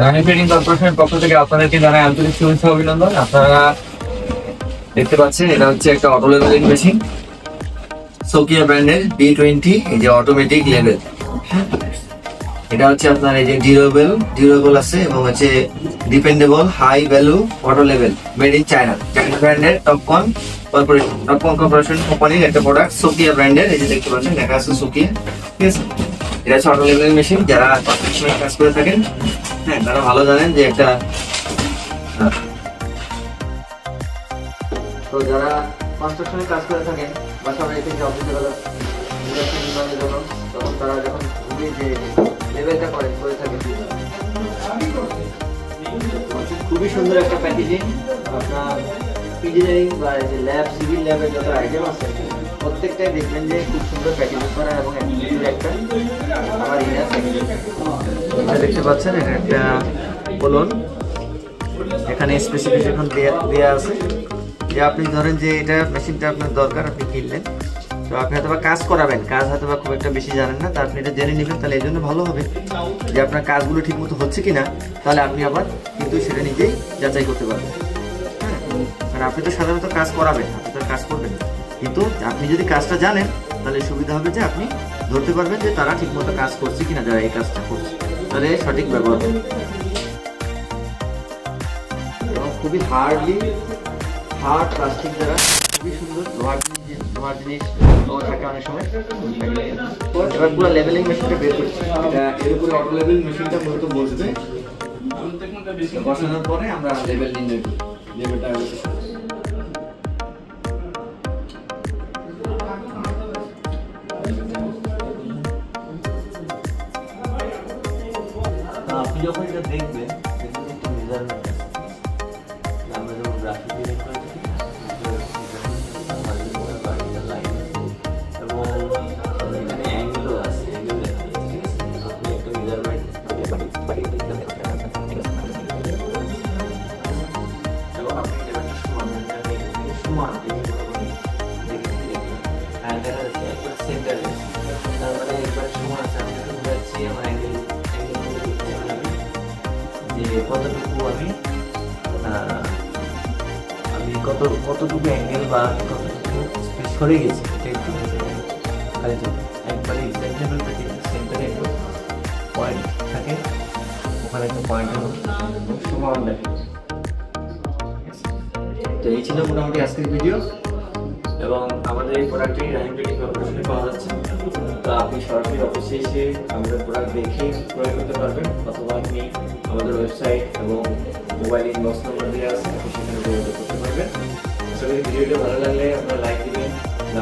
রানি trading কর্পোরেশনের পক্ষ থেকে আপনাদেরকে জানাই আন্তরিক শুভেচ্ছা অভিনন্দন। আপনারা দেখতে পাচ্ছেন এটা হচ্ছে একটা অটো লেভেলিং মেশিন, সোকিয়া ব্র্যান্ডের B20। এই যে অটোমেটিক লেভেল, এটা হচ্ছে আপনার এই যে ডিউরেবল আছে এবং হচ্ছে dependable high value auto level, made in China ব্র্যান্ডের টপকন কর্পোরেশন কোম্পানির একটা প্রোডাক্ট, সোকিয়া ব্র্যান্ডের। এই যে দেখতে পাচ্ছেন লেখা আছে সোকিয়া, ঠিক আছে। এটা হচ্ছে অটো লেভেলিং মেশিন। যারা কনস্ট্রাকশনে কাজ করে থাকেন, হ্যাঁ, তারা ভালো জানেন যে একটা তো যারা কনস্ট্রাকশনে কাজ করে থাকেন বা সবাই থেকে অফিসে গেল তখন তারা যখন যে লেভেলটা করে থাকে, খুবই সুন্দর একটা প্যাকেজিং। আপনার ইঞ্জিনিয়ারিং বা ল্যাব, সিভিল ল্যাবের যত আইটেম আছে প্রত্যেকটাই দেখবেন যে খুব সুন্দর প্যাকেজিং করা এবং একটা আমার দেখতে পাচ্ছেন এটা একটা কোলন। এখানে স্পেসিফিকেশন দেওয়া আছে যে আপনি ধরেন যে এটা মেশিনটা আপনার দরকার, আপনি কিনলেন, তো আপনি হয়তো কাজ করাবেন, কাজ হয়তো খুব একটা বেশি জানেন না, তা আপনি এটা জেনে নেবেন। তাহলে এই জন্য ভালো হবে যে আপনার কাজগুলো ঠিক মতো হচ্ছে কিনা, তাহলে আপনি আবার কিন্তু সেটা নিজেই যাচাই করতে পারবেন। হ্যাঁ, কারণ আপনি তো সাধারণত কাজ করাবেন, আপনি তো কাজ করবেন, কিন্তু আপনি যদি কাজটা জানেন তাহলে সুবিধা হবে যে আপনি ধরতে পারবেন যে তারা ঠিক মতো কাজ করছে কিনা, যারা এই কাজটা করছে, তাহলে সঠিক ব্যবহার হবে। এবং খুবই হার্ড প্লাস্টিক দ্বারা খুবই সুন্দর লোহার জিনিস থাকে অনেক সময়। এবার পুরো লেভেলিং মেশিনটা বের করছি, এটা এর উপরে অটো লেভেল মেশিনটা মূলত বসবে, বসানোর পরে আমরা লেভেল নির্ণয় করি। লেভেলটা আপনি যখন এটা দেখবেন একটা মেজারমেন্ট আছে, আমরা যখন গ্রাফিক ডিজাইন করে থাকি এবং এখানে অ্যাঙ্গেলও আছে, আপনি একটা মেজারমেন্ট এবং আপনি সমান দেখা যাচ্ছে একবার সেন্টারে, তার মানে একবার সমান আছে। আমি যখন যাচ্ছি আমার অ্যাঙ্গেল যে কতটুকু আমি কতটুকু অ্যাঙ্গেল বা কতটুকু স্পেস সরে গেছি, এটা একটু খালি একবারে এক্সাম্পল পেতে সেন্টারে একটু পয়েন্ট থাকে, ওখানে একটা পয়েন্টের সমান দেখে। তো এই ছিল মোটামুটি আজকের ভিডিও, এবং আমাদের এই প্রোডাক্টটি রানিং ট্রেডিং কর্পোরেশনে পাওয়া যাচ্ছে। তো আপনি সরাসরি অফিসে এসে আমাদের প্রোডাক্ট দেখে ক্রয় করতে পারবেন, অথবা আপনি আমাদের ওয়েবসাইট এবং মোবাইল ইনবক্স নাম্বার দেওয়া আছে, আপনি সেখানে যোগাযোগ করতে পারবেন। আসলে ভিডিওটা ভালো লাগলে আপনারা লাইক দিবেন,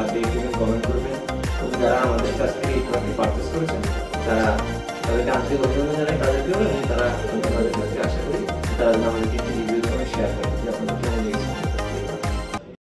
আপডেট দিবেন, কমেন্ট করবেন, এবং যারা আমাদের কাছ থেকে এই প্রোডাক্টটি পারচেস করেছেন তাদেরকে আন্তরিক অভিনন্দন জানাই তাদেরকেও, এবং তারা আমাদের কাছে আশা করি তারা আমাদেরকে